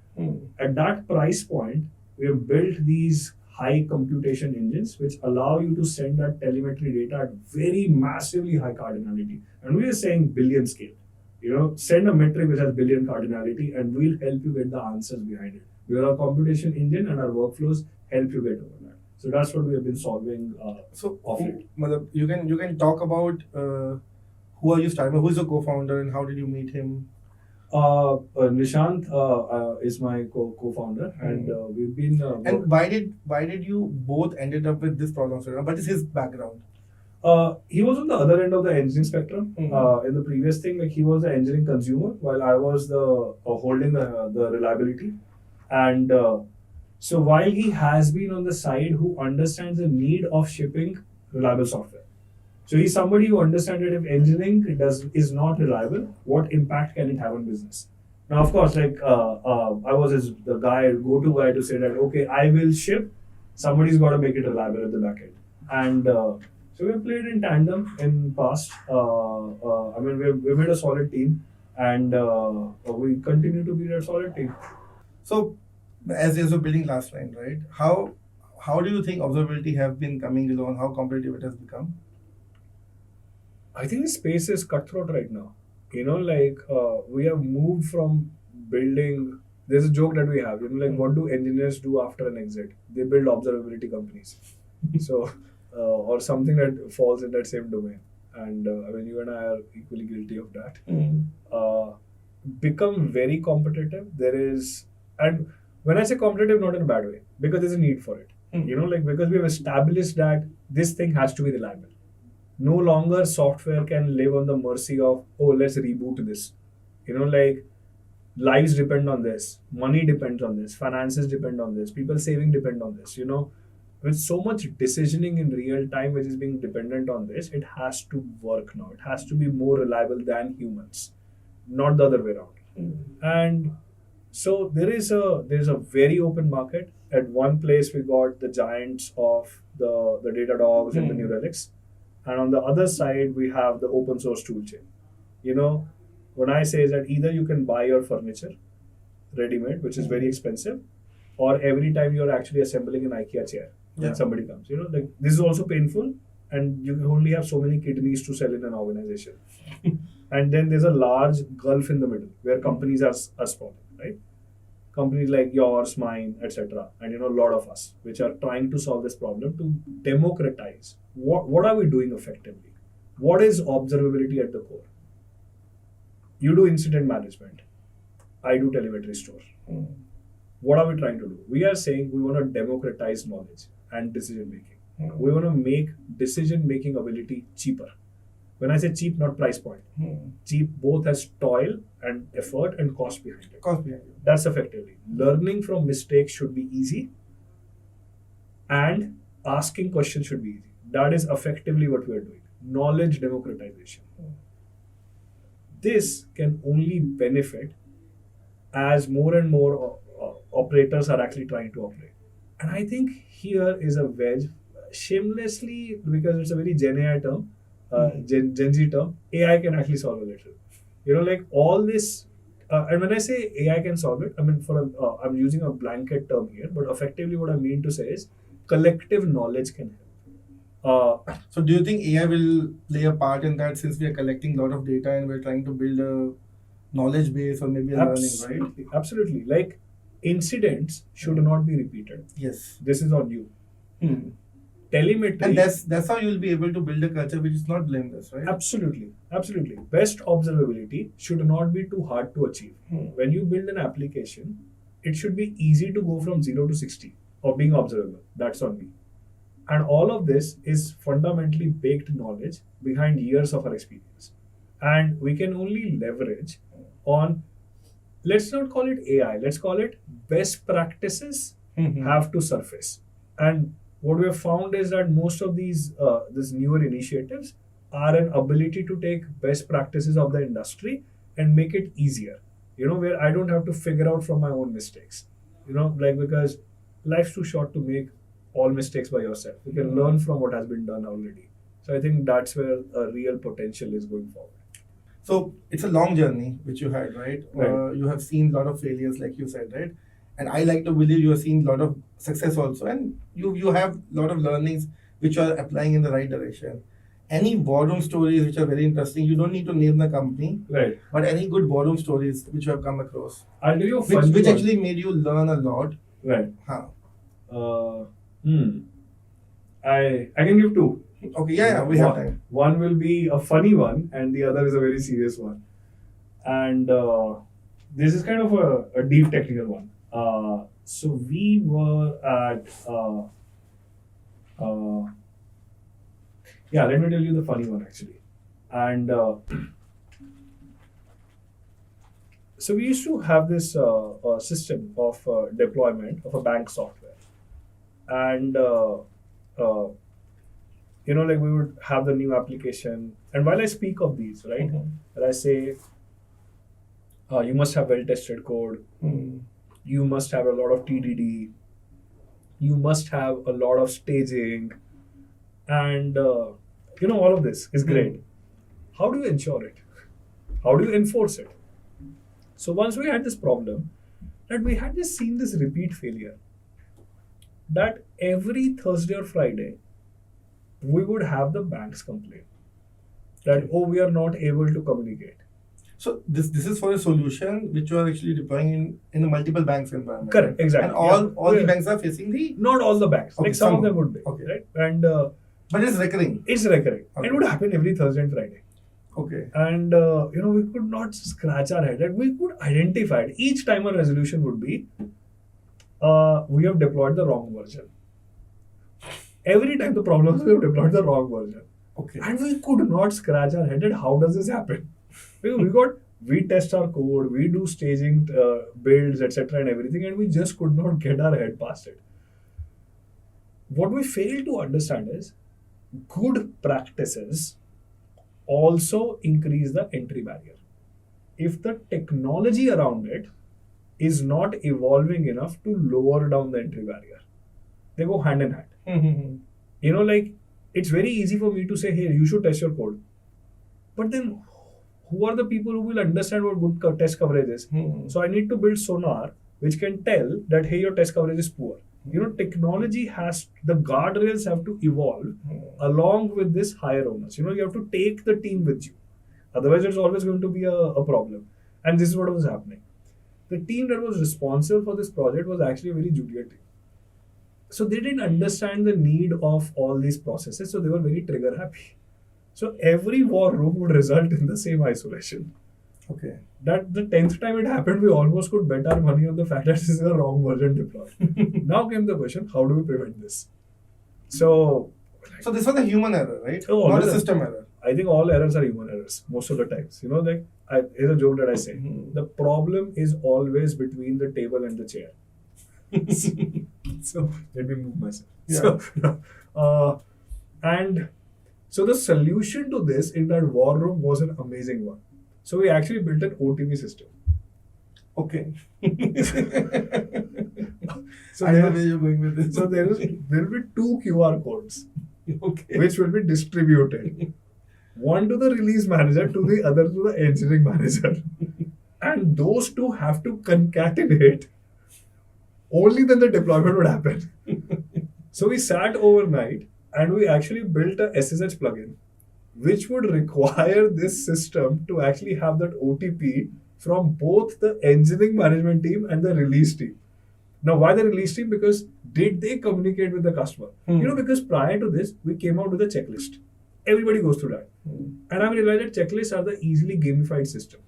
At that price point, we have built these high computation engines which allow you to send that telemetry data at very massively high cardinality. And we are saying billion scale. Send a metric which has billion cardinality and we'll help you get the answers behind it. We are a computation engine and our workflows help you get over that. So that's what we have been solving off it. You can talk about who are you starting with, who is your co-founder and how did you meet him? Nishant is my co-founder, and we've been. And why did you both ended up with this problem solver? What is his background? He was on the other end of the engineering spectrum. In the previous thing, like he was the engineering consumer, while I was the holding the reliability. And so while he has been on the side who understands the need of shipping reliable software. So he's somebody who understands that if engineering is not reliable, what impact can it have on business? Now, of course, like I was the go-to guy to say that okay, I will ship. Somebody's got to make it reliable at the back end, and so we played in tandem in past. I mean, we made a solid team, and we continue to be that solid team. So, as you're building Last9, right? How do you think observability have been coming along? How competitive it has become? I think the space is cutthroat right now. You know, like we have moved from building. There's a joke that we have. You know, like what do engineers do after an exit? They build observability companies. So, or something that falls in that same domain. And I mean, you and I are equally guilty of that. Become very competitive. There is, and when I say competitive, not in a bad way, because there's a need for it. You know, like because we have established that this thing has to be reliable. No longer software can live on the mercy of, oh, let's reboot this. You know, like lives depend on this, money depends on this, finances depend on this, people saving depend on this. You know, with so much decisioning in real time which is being dependent on this, it has to work now. It has to be more reliable than humans, not the other way around. And so there's a very open market. At one place we got the giants of the Datadogs and the New Relics, and on the other side we have the open source toolchain. You know, when I say that either you can buy your furniture ready-made, which is very expensive, or every time you're actually assembling an IKEA chair when somebody comes. You know, like this is also painful, and you can only have so many kidneys to sell in an organization. And then there's a large gulf in the middle where companies are spawning, right? Companies like yours, mine, etc., and you know, a lot of us, which are trying to solve this problem to democratize. What are we doing effectively? What is observability at the core? You do incident management. I do telemetry store. What are we trying to do? We are saying we want to democratize knowledge and decision making. We want to make decision making ability cheaper. When I say cheap, not price point. Cheap both has toil and effort and cost behind it. That's effectively. Learning from mistakes should be easy, and asking questions should be easy. That is effectively what we are doing. Knowledge democratization. This can only benefit as more and more operators are actually trying to operate. And I think here is a wedge, shamelessly, because it's a very Gen AI term, Gen Z term, AI can actually solve a little. You know, like all this, and when I say AI can solve it, I mean, I'm using a blanket term here, but effectively what I mean to say is collective knowledge can help. So do you think AI will play a part in that, since we are collecting a lot of data and we're trying to build a knowledge base or maybe a learning, right? Absolutely. Like incidents should not be repeated. Yes. This is on you. Telemetry. And that's how you'll be able to build a culture which is not blameless, right? Absolutely. Best observability should not be too hard to achieve. When you build an application, it should be easy to go from 0 to 60 of being observable. That's on me. And all of this is fundamentally baked knowledge behind years of our experience. And we can only leverage on, let's not call it AI, let's call it best practices have to surface. And what we have found is that most of these newer initiatives are an ability to take best practices of the industry and make it easier. You know, where I don't have to figure out from my own mistakes. You know, like because life's too short to make all mistakes by yourself. You can learn from what has been done already. So I think that's where a real potential is going forward. So it's a long journey which you had, right? You have seen a lot of failures, like you said, right? And I like to believe you have seen a lot of success also, and you have a lot of learnings which you are applying in the right direction. Any boredom stories which are very interesting? You don't need to name the company, right? But any good boredom stories which you have come across? I'll tell you a funny which one. actually made you learn a lot, right? I can give two. Okay, yeah, we have time. One will be a funny one, and the other is a very serious one. And this is kind of a deep technical one. So we were at yeah. Let me tell you the funny one actually, and so we used to have this system of deployment of a bank software, and like we would have the new application. And while I speak of these, right, that I say you must have well-tested code, you must have a lot of TDD, you must have a lot of staging, and all of this is great. How do you ensure it? How do you enforce it? So once we had this problem, that we had just seen this repeat failure, that every Thursday or Friday, we would have the banks complain that, oh, we are not able to communicate. So this is for a solution which you are actually deploying in the multiple banks environment. Correct, exactly. And all the banks are facing the... Not all the banks. Okay, like some of them would be. Okay. Right? And but it's recurring. It's recurring. Okay. It would happen every Thursday and Friday. Okay. And we could not scratch our head. Like, we could identify it. Each time a resolution would be, we have deployed the wrong version. Every time the problem is we have deployed the wrong version. Okay. And we could not scratch our head at how does this happen? Because we test our code, we do staging, builds, etc. and everything, and we just could not get our head past it. What we fail to understand is good practices also increase the entry barrier. If the technology around it is not evolving enough to lower down the entry barrier, they go hand in hand. Like, it's very easy for me to say, hey, you should test your code. But then, who are the people who will understand what good test coverage is? So I need to build sonar which can tell that, hey, your test coverage is poor. Technology the guardrails have to evolve along with this higher owners. You have to take the team with you. Otherwise, it's always going to be a problem. And this is what was happening. The team that was responsible for this project was actually a very junior team. So they didn't understand the need of all these processes. So they were very trigger happy. So every war room would result in the same isolation. Okay. That the 10th time it happened, we almost could bet our money on the fact that this is the wrong version deployed. Now came the question, how do we prevent this? So this was a human error, right? Oh, not a system error. I think all errors are human errors most of the times. Here's a joke that I say. The problem is always between the table and the chair. So let me move myself. Yeah. So the solution to this in that war room was an amazing one. So we actually built an OTP system. Okay. So I know where you're going with this. So there will be 2 QR codes, okay, which will be distributed. One to the release manager, to the other to the engineering manager. And those 2 have to concatenate. Only then the deployment would happen. So we sat overnight and we actually built a SSH plugin, which would require this system to actually have that OTP from both the engineering management team and the release team. Now, why the release team? Because did they communicate with the customer? Because prior to this, we came out with a checklist. Everybody goes through that. And I realized that checklists are the easily gamified system.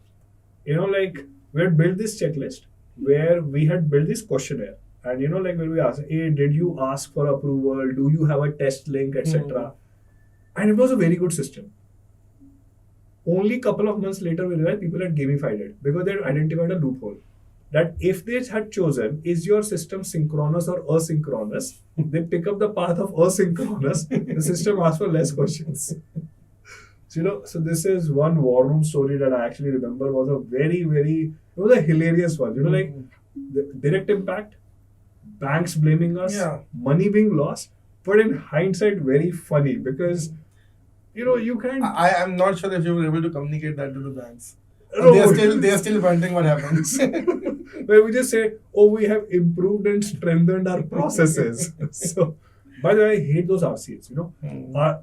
Like we had built this checklist where we had built this questionnaire. And like when we asked, hey, did you ask for approval? Do you have a test link, etc.? And it was a very good system. Only a couple of months later, we realized people had gamified it because they had identified a loophole. That if they had chosen, is your system synchronous or asynchronous, they pick up the path of asynchronous, the system asks for less questions. So, so this is one war room story that I actually remember was a very, it was a hilarious one. Like the direct impact, banks blaming us, money being lost, but in hindsight, very funny because, you can't... I am not sure if you were able to communicate that to the banks. No. They are still wondering what happens. Where we just say, oh, we have improved and strengthened our processes. So, by the way, I hate those RCs.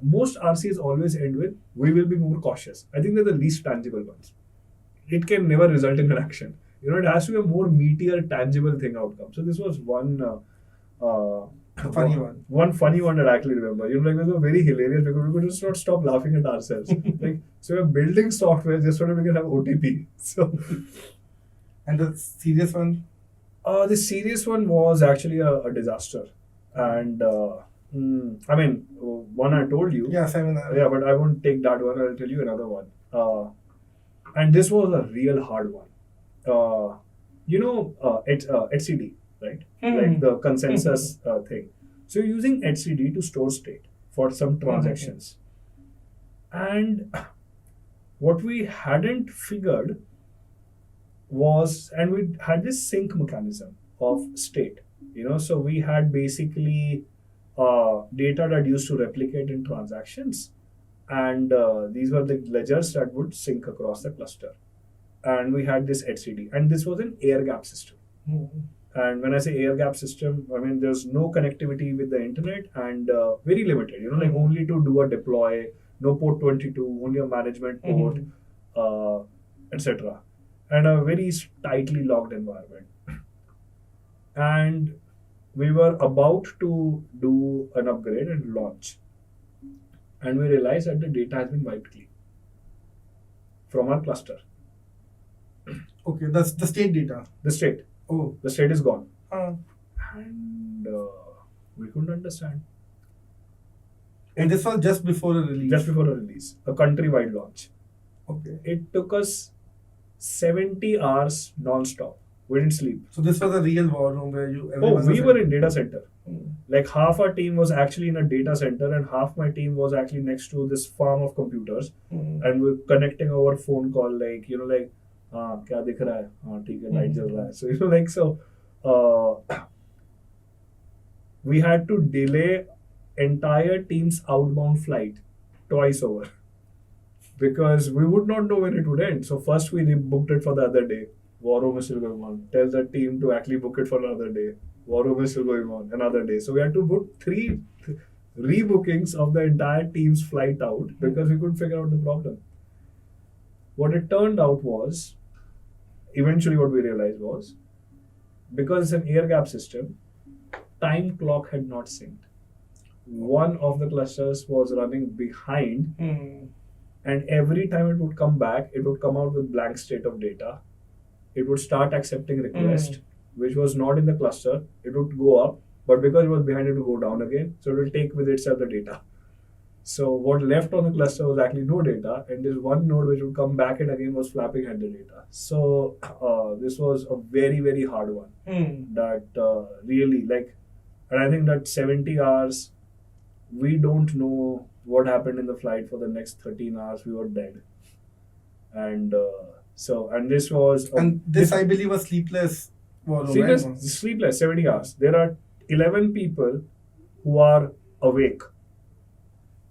Most RCs always end with, we will be more cautious. I think they're the least tangible ones. It can never result in an action. It has to be a more meatier, tangible thing outcome. So this was one funny one. One funny one that I actually remember. Like it was very hilarious because we could just not stop laughing at ourselves. So we're building software just so that we can have OTP. So And the serious one? The serious one was actually a disaster, and I mean, one I told you. Yeah, seminar. Yeah, but I won't take that one. I'll tell you another one. And this was a real hard one. It's HCD, right? Like the consensus thing. So you're using HCD to store state for some transactions. And what we hadn't figured was, and we had this sync mechanism of state. So we had basically data that used to replicate in transactions, and these were the ledgers that would sync across the cluster. And we had this HCD, and this was an air gap system. And when I say air gap system, I mean there's no connectivity with the internet and very limited. Like only to do a deploy, no port 22, only a management port, etc. And a very tightly locked environment. And we were about to do an upgrade and launch, and we realized that the data has been wiped clean from our cluster. Okay, that's the state data. The state. Oh. The state is gone. And we couldn't understand. And this was just before a release? Just before a release. A countrywide launch. Okay. It took us 70 hours non-stop. We didn't sleep. So this was a real war room where you... We were in data center. Like half our team was actually in a data center and half my team was actually next to this farm of computers. And we're connecting over phone call like, क्या दिख रहा है? हाँ ठीक है, light जल रहा है. So we had to delay entire team's outbound flight twice over because we would not know when it would end. So first we booked it for the other day. War room is still going on. Tell the team to actually book it for another day. War room is still going on another day. So we had to book 3 rebookings of the entire team's flight out because we couldn't figure out the problem. What it turned out was, eventually what we realized was, because it's an air gap system, time clock had not synced. One of the clusters was running behind, and every time it would come back, it would come out with blank state of data. It would start accepting request, which was not in the cluster. It would go up, but because it was behind, it would go down again. So it will take with itself the data. So what left on the cluster was actually no data, and this one node which would come back and again was flapping at the data. So this was a very, very hard one. That really and I think that 70 hours, we don't know what happened in the flight for the next 13 hours. We were dead. And this was... I believe, was sleepless. Sleepless, 70 hours. There are 11 people who are awake.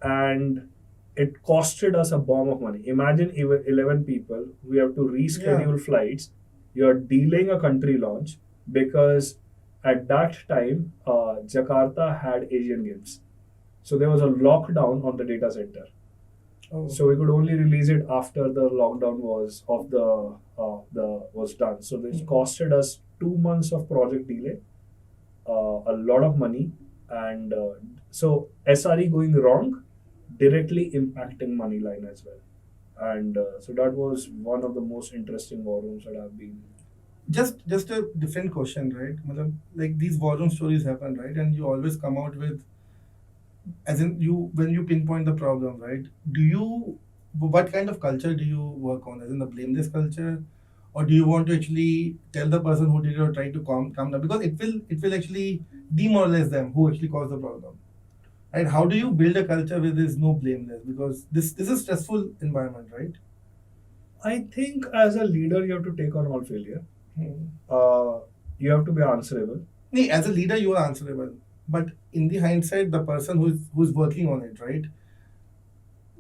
And it costed us a bomb of money. Imagine 11 people, we have to reschedule flights. You're delaying a country launch because at that time, Jakarta had Asian Games. So there was a lockdown on the data center. So we could only release it after the lockdown was was done. So this costed us 2 months of project delay, a lot of money, and so SRE going wrong directly impacting money line as well. And so that was one of the most interesting war rooms that I've been. Just a different question, right? Like these war room stories happen, right? And you always come out with, as in when you pinpoint the problem, right? What kind of culture do you work on? As in the blameless culture, or do you want to actually tell the person who did it or try to calm down? Because it will actually demoralize them who actually caused the problem. Right? How do you build a culture where there's no blameless? Because this is a stressful environment, right? I think as a leader, you have to take on all failure. You have to be answerable. As a leader, you are answerable. But in the hindsight, the person who's working on it, right?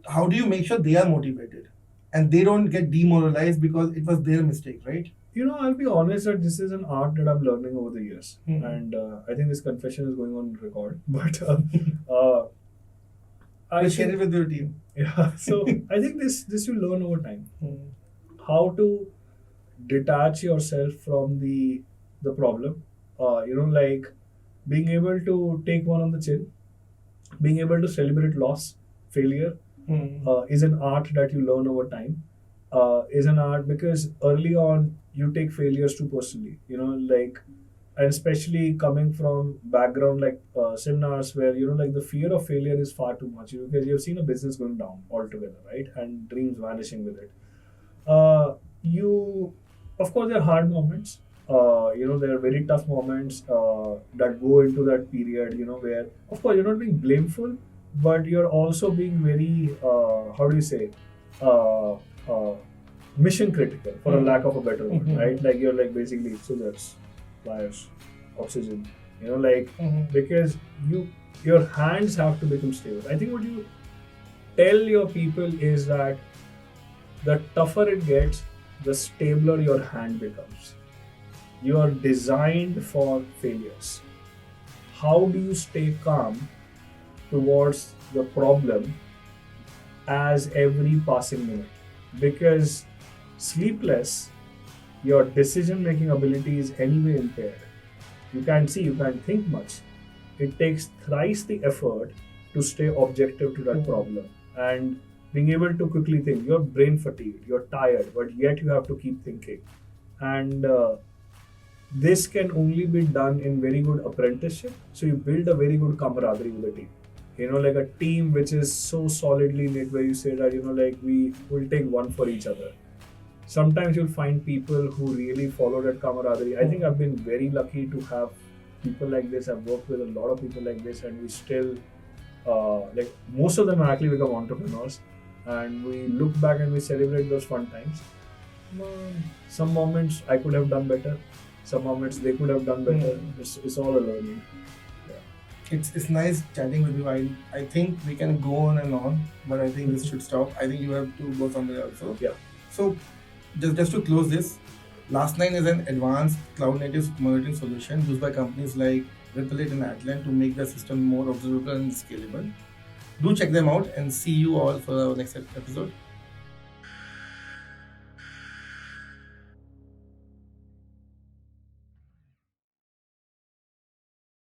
How do you make sure they are motivated and they don't get demoralized because it was their mistake, right? I'll be honest that this is an art that I'm learning over the years. And I think this confession is going on record. But I share it with your team. Yeah. So I think this you learn over time. How to detach yourself from the problem. Being able to take one on the chin, being able to celebrate loss, failure, is an art that you learn over time. is an art because early on you take failures too personally. Like, and especially coming from background like seminars where like the fear of failure is far too much because you've seen a business going down altogether, right? And dreams vanishing with it. You, of course, there are hard moments. There are very tough moments that go into that period. Where of course you're not being blameful, but you're also being very how do you say uh, uh, mission critical, for a lack of a better word, right? Like you're like basically scissors, pliers, oxygen. Like because your hands have to become stable. I think what you tell your people is that the tougher it gets, the stabler your hand becomes. You are designed for failures. How do you stay calm towards the problem as every passing minute? Because sleepless, your decision making ability is anyway impaired. You can't see, you can't think much. It takes thrice the effort to stay objective to that problem. And being able to quickly think, you're brain fatigued, you're tired, but yet you have to keep thinking. And this can only be done in very good apprenticeship. So you build a very good camaraderie with the team. Like a team which is so solidly knit where you say that, like we will take one for each other. Sometimes you'll find people who really follow that camaraderie. I think I've been very lucky to have people like this. I've worked with a lot of people like this, and we still, like most of them actually become entrepreneurs. And we look back and we celebrate those fun times. Some moments I could have done better. Some moments they could have done better. It's all a learning. It's nice chatting with you. I think we can go on and on, but I think this should stop. I think you have to go somewhere also. Yeah. So just to close this, Last9 is an advanced cloud-native monitoring solution used by companies like Ripple and Atlant to make the system more observable and scalable. Do check them out and see you all for our next episode.